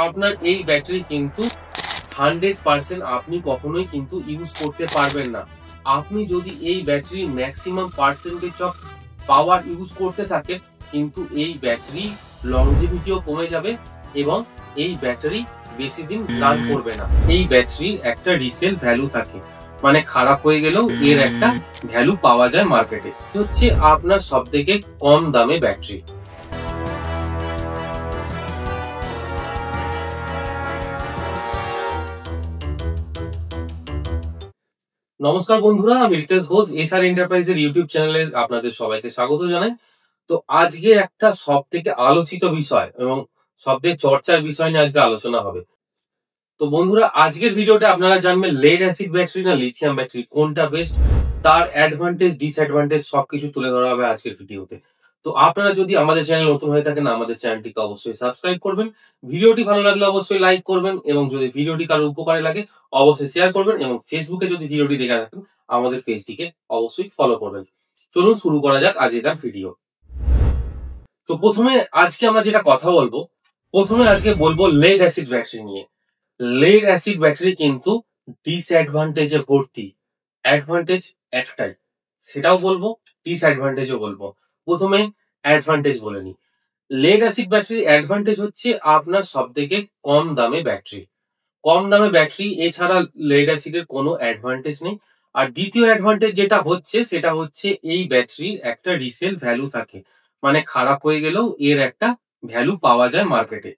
আপনার এই ব্যাটারি কিন্তু 100% আপনি কখনোই কিন্তু ইউজ করতে পারবেন না। আপনি যদি এই ব্যাটারির maximum percentage of power use করতে থাকেন, কিন্তু এই ব্যাটারি লংজিভিটিও কমে যাবে এবং এই ব্যাটারি বেশি দিন রান করবে না। এই ব্যাটারির একটা রিসেল ভ্যালু থাকে, মানে খারাপ হয়ে গেলেও এর একটা ভ্যালু পাওয়া যায় মার্কেটে। হচ্ছে আপনার সবথেকে কম দামে ব্যাটারি। নমস্কার বন্ধুরা, আমি রিতেশ ঘোষ, এসআর এন্টারপ্রাইজের ইউটিউব চ্যানেলে আপনাদের সবাইকে স্বাগত জানাই। তো আজকে একটা সব থেকে আলোচিত বিষয় এবং সবথেকে চর্চার বিষয় নিয়ে আজকে আলোচনা হবে। তো বন্ধুরা, আজকের ভিডিওটা আপনারা জানবেন লেড অ্যাসিড ব্যাটারি না লিথিয়াম ব্যাটারি কোনটা বেস্ট, তার অ্যাডভান্টেজ ডিসঅ্যাডভান্টেজ সবকিছু তুলে ধরা হবে আজকের ভিডিওতে। তো আপনারা যদি আমাদের চ্যানেল নতুন হয়ে থাকেন, আমাদের চ্যানেলটিকে অবশ্যই সাবস্ক্রাইব করবেন, ভিডিওটি ভালো লাগলে অবশ্যই লাইক করবেন এবং যদি ভিডিওটি কারো উপকারে লাগে অবশ্যই শেয়ার করবেন এবং ফেসবুকে যদি ভিডিওটি দেখে থাকেন আমাদের পেজটিকে অবশ্যই ফলো করবেন। চলুন শুরু করা যাক আজকের ভিডিও। তো প্রথমে আজকে আমরা যেটা কথা বলবো, আজকে বলবো লেড অ্যাসিড ব্যাটারি নিয়ে। লেড অ্যাসিড ব্যাটারি কিন্তু ডিসঅ্যাডভান্টেজে ভর্তি, অ্যাডভান্টেজ একটাই, সেটাও বলবো, ডিসঅ্যাডভান্টেজও বলবো। প্রথমে অ্যাডভান্টেজ বলে নি। লেড অ্যাসিড ব্যাটারি অ্যাডভান্টেজ হচ্ছে আপনার সবথেকে কম দামে ব্যাটারি। কম দামে ব্যাটারি এছাড়া লেড অ্যাসিডের কোনো অ্যাডভান্টেজ নেই। আর দ্বিতীয় অ্যাডভান্টেজ যেটা হচ্ছে সেটা হচ্ছে এই ব্যাটারির একটা রিসেল ভ্যালু থাকে, মানে খারাপ হয়ে গেলেও এর একটা ভ্যালু পাওয়া যায় মার্কেটে।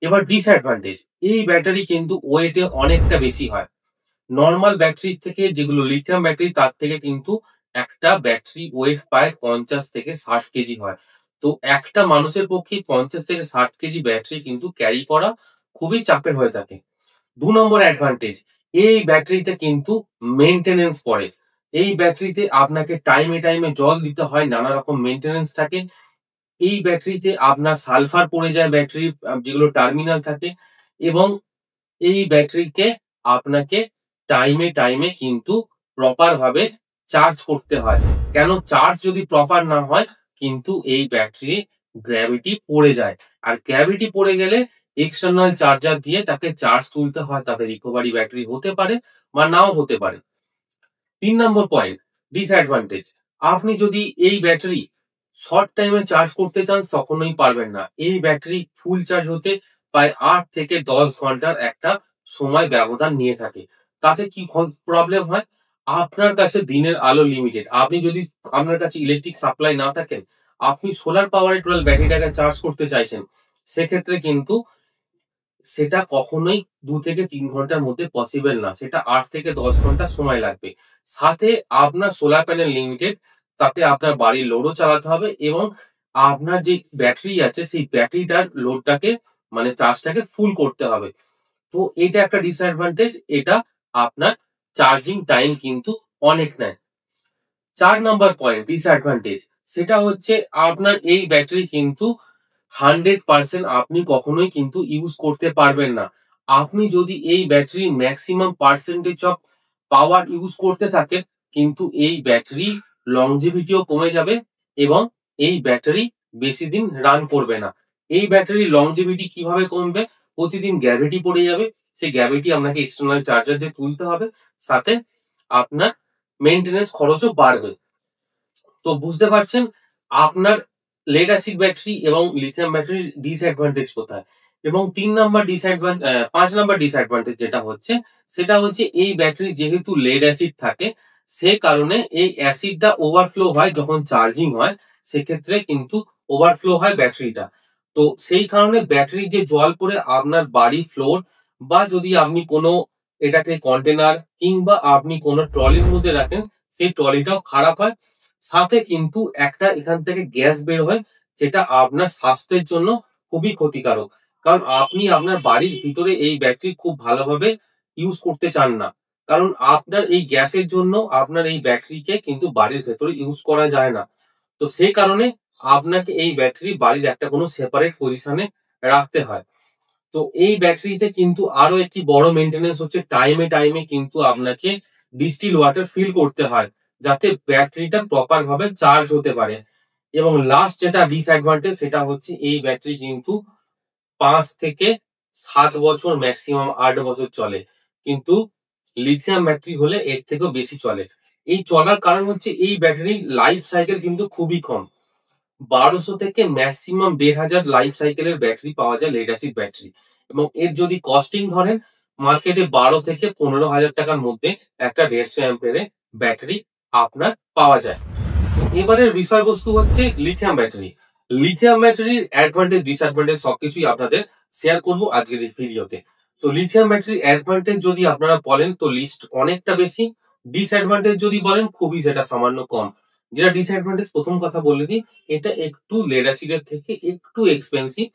এবার ডিসঅ্যাডভান্টেজ, এই ব্যাটারি কিন্তু ওয়েটে অনেকটা বেশি হয় নর্মাল ব্যাটারি থেকে, যেগুলো লিথিয়াম ব্যাটারি তার থেকে কিন্তু একটা ব্যাটারি ওয়েট প্রায় 50 থেকে 60 কেজি হয়। তো একটা মানুষের পক্ষে 50 থেকে 60 কেজি ব্যাটারি কিন্তু ক্যারি করা খুবই চাপের হয়ে থাকে। 2 নম্বর অ্যাডভান্টেজ, এই ব্যাটারিতে কিন্তু মেইনটেনেন্স পড়ে। এই ব্যাটারিতে আপনাকে টাইমে টাইমে জল দিতে হয়, নানা রকম মেইনটেনেন্স থাকে। এই ব্যাটারিতে আপনার সালফার পড়ে যায় ব্যাটারি যেগুলো টার্মিনাল থাকে, এবং এই ব্যাটারিকে আপনাকে টাইমে টাইমে কিন্তু প্রপার ভাবে চার্জ করতে হয়। কেন, চার্জ যদি প্রপার না হয় কিন্তু এই ব্যাটারি গ্র্যাভিটি পড়ে যায়, আর গ্র্যাভিটি পড়ে গেলে এক্সটার্নাল চার্জার দিয়ে তাকে চার্জ তুলতে হয়, তাতে রিকভারি ব্যাটারি হতে পারে বা নাও হতে পারে। 3 নম্বর পয়েন্ট, ডিসঅ্যাডভান্টেজ, আপনি যদি এই ব্যাটারি শর্ট টাইমে চার্জ করতে চান তখনই পারবেন না। এই ব্যাটারি ফুল চার্জ হতে প্রায় 8 থেকে 10 ঘন্টার একটা সময় ব্যবধান নিয়ে থাকে। তাতে কি প্রবলেম হয়, আপনার কাছে দিনের আলো লিমিটেড, আপনি যদি আপনার কাছে ইলেকট্রিক সাপ্লাই না থাকে, আপনি সোলার পাওয়ারে টোটাল ব্যাটারিটাকে চার্জ করতে চাইছেন, সেক্ষেত্রে কিন্তু সেটা কখনোই 2 থেকে 3 ঘন্টার মধ্যে পসিবল না, সেটা 8 থেকে 10 ঘন্টা সময় লাগবে। সাথে আপনার সোলার প্যানেল লিমিটেড, তাতে আপনার বাড়ির লোডও চালাতে হবে এবং আপনার যে ব্যাটারি আছে সেই ব্যাটারিটার লোডটাকে মানে চার্জটাকে ফুল করতে হবে। তো এটা একটা ডিসঅ্যাডভান্টেজ, এটা আপনার চার্জিং টাইম কিন্তু অনেক নেয়। 4 নাম্বার পয়েন্ট ডিসঅ্যাডভান্টেজ, সেটা হচ্ছে আপনার এই ব্যাটারি কিন্তু 100% আপনি কখনোই কিন্তু ইউজ করতে পারবেন না। আপনি যদি এই ব্যাটারির maximum percentage of power use করতে থাকেন, কিন্তু এই ব্যাটারি লংজিভিটিও কমে যাবে এবং এই ব্যাটারি বেশি দিন রান করবে না। এই ব্যাটারির লংজিভিটি কিভাবে কমবে, প্রতিদিন গ্র্যাভিটি পড়ে যাবে, সেই গ্র্যাভিটি আপনাকে এক্সটার্নাল চার্জার দিয়ে তুলতে হবে, সাথে আপনার মেইনটেনেন্স খরচও বাড়বে। তো বুঝতে পারছেন আপনার লেড অ্যাসিড ব্যাটারি এবং লিথিয়াম ব্যাটারির ডিসঅ্যাডভান্টেজ কোথায়। এবং 5 নাম্বার ডিসঅ্যাডভান্টেজ যেটা হচ্ছে সেটা হচ্ছে এই ব্যাটারি যেহেতু লেড অ্যাসিড থাকে, সে কারণে এই অ্যাসিডটা ওভারফ্লো হয় যখন চার্জিং হয়, সেক্ষেত্রে কিন্তু ওভারফ্লো হয় ব্যাটারিটা। তো সেই কারণে ব্যাটারির যে জল পড়ে আপনার বাড়ি ফ্লোর, বা যদি আপনি কোনো এটাকে কন্টেনার কিংবা আপনি কোনো ট্রলির মধ্যে রাখেন, সেই ট্রলিটাও খারাপ হয়। সাথে কিন্তু একটা এখান থেকে গ্যাস বের হয়, যেটা আপনার স্বাস্থ্যের জন্য খুবই ক্ষতিকারক। কারণ আপনি আপনার বাড়ির ভিতরে এই ব্যাটারি খুব ভালোভাবে ইউজ করতে চান না, কারণ আপনার এই গ্যাসের জন্য আপনার এই ব্যাটারিকে কিন্তু বাড়ির ভেতরে ইউজ করা যায় না। তো সেই কারণে আপনাকে এই ব্যাটারি বাড়ির একটা কোনো সেপারেট পজিশনে রাখতে হয়। তো এই ব্যাটারিতে কিন্তু আরো একটি বড় মেইনটেনেন্স হচ্ছে টাইমে টাইমে কিন্তু আপনাকে ডিস্টিল ওয়াটার ফিল করতে হয়, যাতে ব্যাটারিটা প্রপার ভাবে চার্জ হতে পারে। এবং লাস্ট যেটা ডিসঅ্যাডভান্টেজ, সেটা হচ্ছে এই ব্যাটারি কিন্তু 5 থেকে 7 বছর ম্যাক্সিমাম 8 বছর চলে, কিন্তু লিথিয়াম ব্যাটারি হলে এর থেকেও বেশি চলে। এই চলার কারণ হচ্ছে এই ব্যাটারির লাইফ সাইকেল কিন্তু খুবই কম। 1200 থেকে ম্যাক্সিমাম 1500 লাইফ সাইকেলের ব্যাটারি পাওয়া যায় লেড অ্যাসিড ব্যাটারি, এবং এর যদি কস্টিং ধরেন মার্কেটে 12 থেকে 15,000 টাকার মধ্যে একটা 150 অ্যাম্পিয়ারের ব্যাটারি আপনার পাওয়া যায়। এবারের বিষয়বস্তু হচ্ছে লিথিয়াম ব্যাটারি। লিথিয়াম ব্যাটারির অ্যাডভান্টেজ ডিসঅ্যাডভান্টেজ সবকিছুই আপনাদের শেয়ার করব আজকের এই ভিডিওতে। তো লিথিয়াম ব্যাটারির অ্যাডভান্টেজ যদি আপনারা বলেন তো লিস্ট অনেকটা বেশি, ডিসঅ্যাডভান্টেজ যদি বলেন খুবই সেটা সামান্য কম। যেটা ডিসঅ্যাডভান্টেজ প্রথম কথা বলে দিই, এটা একটু লেড অ্যাসিডের থেকে একটু এক্সপেন্সিভ,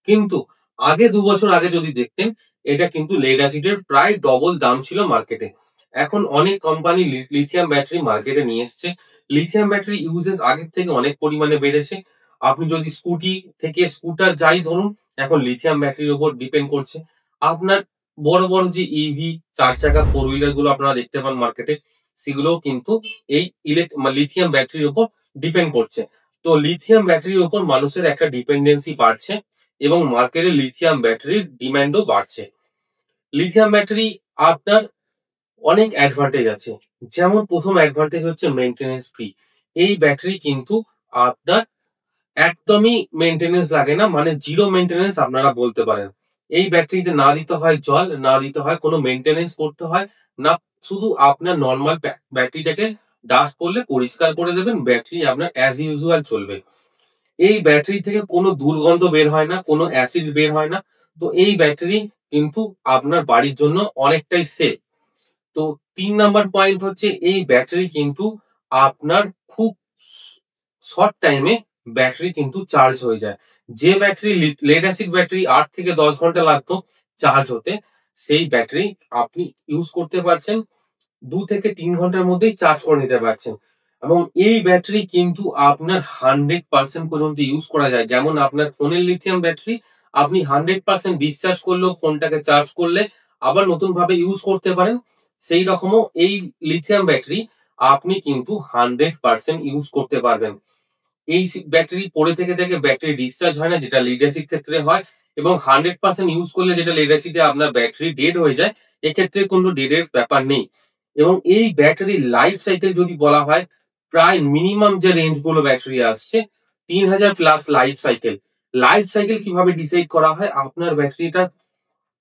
কিন্তু আগে 2 বছর আগে যদি দেখতেন এটা কিন্তু লেড অ্যাসিডের প্রায় ডবল দাম ছিল মার্কেটে। এখন অনেক কোম্পানি লিথিয়াম ব্যাটারি মার্কেটে নিয়ে এসছে। লিথিয়াম ব্যাটারি ইউজেস আগের থেকে অনেক পরিমাণে বেড়েছে। আপনি যদি স্কুটি থেকে স্কুটার যাই ধরুন, এখন লিথিয়াম ব্যাটারির উপর ডিপেন্ড করছে। আপনার বড় বড় যে ইভি 4 চাকা 4 হুইলার গুলো আপনারা দেখতে পান মার্কেটে, সেগুলোও কিন্তু এই লিথিয়াম ব্যাটারির উপর ডিপেন্ড করছে। তো লিথিয়াম ব্যাটারির উপর মানুষের একটা ডিপেন্ডেন্সি বাড়ছে এবং মার্কেটে লিথিয়াম ব্যাটারির ডিমান্ডও বাড়ছে। লিথিয়াম ব্যাটারি আপনার অনেক অ্যাডভান্টেজ আছে। যেমন প্রথম অ্যাডভান্টেজ হচ্ছে মেইনটেনেন্স ফ্রি। এই ব্যাটারি কিন্তু আপনার একদমই মেইনটেনেন্স লাগে না, মানে জিরো মেইনটেনেন্স আপনারা বলতে পারেন। এই ব্যাটারিতে না দিতে হয় জল, না দিতে হয় কোনো মেইনটেনেন্স করতে হয় না, শুধু আপনার নর্মাল ব্যাটারিটাকে ডাস্ট করলে পরিষ্কার করে দেবেন, ব্যাটারি আপনার অ্যাজ ইউজুয়াল চলবে। এই ব্যাটারি থেকে কোনো দুর্গন্ধ বের হয় না, কোনো অ্যাসিড বের হয় না। তো এই ব্যাটারি কিন্তু আপনার বাড়ির জন্য অনেকটাই সেফ। তো 3 নাম্বার পয়েন্ট হচ্ছে এই ব্যাটারি কিন্তু আপনার খুব শর্ট টাইমে ব্যাটারি কিন্তু চার্জ হয়ে যায়। যে ব্যাটারি লেড অ্যাসিড ব্যাটারি 8 থেকে 10 ঘন্টা লাগতো চার্জ হতে, সেই ব্যাটারি আপনি ইউজ করতে পারছেন 2 থেকে 3 ঘন্টার মধ্যেই চার্জ করে নিতে পারছেন। এবং এই ব্যাটারি কিন্তু আপনার 100% পর্যন্ত ইউজ করা যায়। যেমন আপনার ফোনের লিথিয়াম ব্যাটারি আপনি 100% ডিসচার্জ করলেও ফোনটাকে চার্জ করলে আবার নতুন ভাবে ইউজ করতে পারেন। সেই রকমও এই লিথিয়াম ব্যাটারি আপনি কিন্তু 100% ইউজ করতে পারবেন। এই ব্যাটারি পড়ে থেকে ব্যাটারি ডিসচার্জ হয় না, যেটা লিড অ্যাসিড ক্ষেত্রে হয়, এবং 100% ইউজ করলে যেটা লিড অ্যাসিডে আপনার ব্যাটারি ডেড হয়ে যায়, এক্ষেত্রে কোনো ডেডের ব্যাপার নেই। এবং এই ব্যাটারির লাইফ সাইকেল যদি বলা হয়, প্রায় মিনিমাম যে রেঞ্জ গুলো ব্যাটারি আসছে 3000 plus life cycle. Life cycle কিভাবে ডিসাইড করা হয়, আপনার ব্যাটারিটা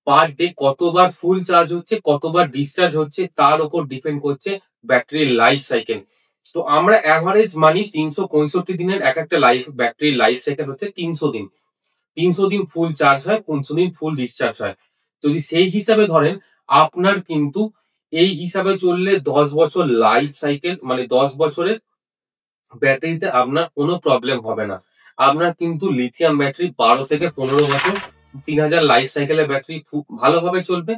পার ডে কতবার ফুল চার্জ হচ্ছে, কতবার ডিসচার্জ হচ্ছে, তার উপর ডিপেন্ড করছে ব্যাটারির লাইফ সাইকেল। তো আমরা অ্যাভারেজ মানি 365 দিনের এক একটা ব্যাটারির লাইফ সাইকেল হচ্ছে 300 দিন। 300 দিন ফুল চার্জ হয়, 300 দিন ফুল ডিসচার্জ হয়। যদি সেই হিসাবে ধরেন, আপনার কিন্তু এই হিসাবে চললে 10 বছর লাইফ সাইকেল, মানে 10 বছরের ব্যাটারিতে আপনার কোনো প্রবলেম হবে না। আপনার কিন্তু লিথিয়াম ব্যাটারি 12 থেকে 15 বছর 3000 লাইফ সাইকেলের ব্যাটারি খুব ভালোভাবে চলবে।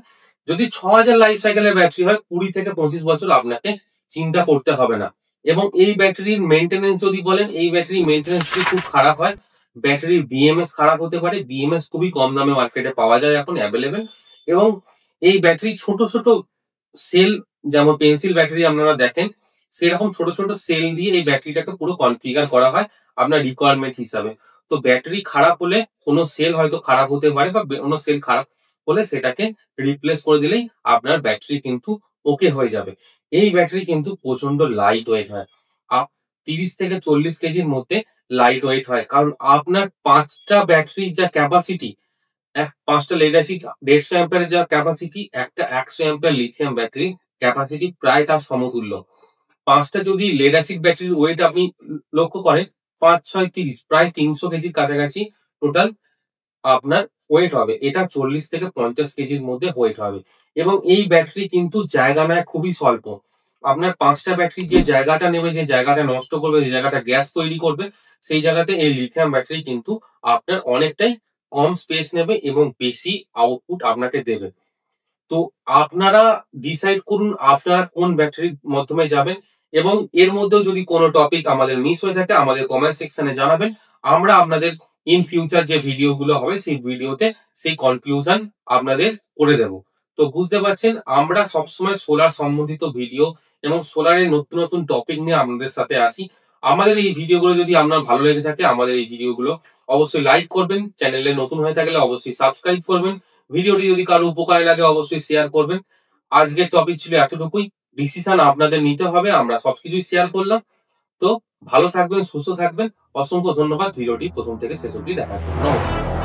যদি 6000 লাইফ সাইকেলের ব্যাটারি হয় 20 থেকে 25 বছর আপনাকে চিন্তা করতে হবে না। এবং এই ব্যাটারির মেইনটেনেন্স যদি বলেন, এই ব্যাটারির মেইনটেনেন্স যদি খুব খারাপ হয়, ব্যাটারির বিএমএস খারাপ হতে পারে। বিএমএস খুবই কম দামে মার্কেটে পাওয়া যায় এখন অ্যাভেলেবেল। এবং এই ব্যাটারি ছোট ছোট সেল, যেমন পেন্সিল ব্যাটারি আপনারা দেখেন, সেরকম ছোট ছোট সেল দিয়ে এই ব্যাটারিটাকে পুরো কনফিগার করা হয় আপনার রিকোয়ারমেন্ট হিসাবে। তো ব্যাটারি খারাপ হলে কোনো সেল হয়তো খারাপ হতে পারে, বা কোনো সেল খারাপ হলে সেটাকে রিপ্লেস করে দিলেই আপনার ব্যাটারি কিন্তু ওকে হয়ে যাবে। এই ব্যাটারি কিন্তু প্রচন্ড লাইট ওয়েট হয়। 30 থেকে 40 কেজির মধ্যে লাইট ওয়েট হয়, কারণ আপনার 5টা ব্যাটারির যা ক্যাপাসিটি, 5টা লেড অ্যাসিড 150 অ্যাম্পিয়ারের যা ক্যাপাসিটি, একটা 100 অ্যাম্পিয়ার লিথিয়াম ব্যাটারি ক্যাপাসিটি প্রায় তার সমতুল্য। 5টা যদি লেড অ্যাসিড ব্যাটারির ওয়েট আপনি লক্ষ্য করেন, 5 6 30 প্রায় 300 কেজির কাছাকাছি টোটাল আপনার ওয়েট হবে। এটা 40 থেকে 50 কেজির মধ্যে ওয়েট হবে। এবং এই ব্যাটারি কিন্তু জায়গা নেয় খুবই স্বল্প। আপনার 5টা ব্যাটারি যে জায়গাটা নেবে, যে জায়গাটা নষ্ট করবে, যে জায়গাটা গ্যাস তৈরি করবে, সেই জায়গাতে এই লিথিয়াম ব্যাটারি কিন্তু আপনার অনেকটাই কম স্পেস নেবে এবং বেশি আউটপুট আপনাকে দেবে। তো আপনারা ডিসাইড করুন আপনারা কোন ব্যাটারির মাধ্যমে যাবেন, এবং এর মধ্যেও যদি কোনো টপিক আমাদের মিস হয়ে থাকে আমাদের কমেন্ট সেকশনে জানাবেন। আমরা আপনাদের ইন ফিউচার যে ভিডিওগুলো হবে সেই ভিডিওতে সেই কনক্লুশন আপনাদের করে দেব। তো বুঝতে পারছেন, আমরা সবসময় সোলার সম্বন্ধিত ভিডিও এবং সোলারের নতুন নতুন টপিক নিয়ে আপনাদের সাথে আসি। আমাদের এই ভিডিওগুলো যদি আপনার ভালো লেগে থাকে, আমাদের এই ভিডিওগুলো অবশ্যই লাইক করবেন, চ্যানেলে নতুন হয়ে থাকলে অবশ্যই সাবস্ক্রাইব করবেন, ভিডিওটি যদি কারো উপকারে লাগে অবশ্যই শেয়ার করবেন। আজকের টপিক ছিল এতটুকুই। ডিসিশন আপনাদের নিতে হবে, আমরা সবকিছুই শেয়ার করলাম। তো ভালো থাকবেন, সুস্থ থাকবেন। অসংখ্য ধন্যবাদ ভিডিওটি প্রথম থেকে শেষ অবধি দেখার জন্য। নমস্কার।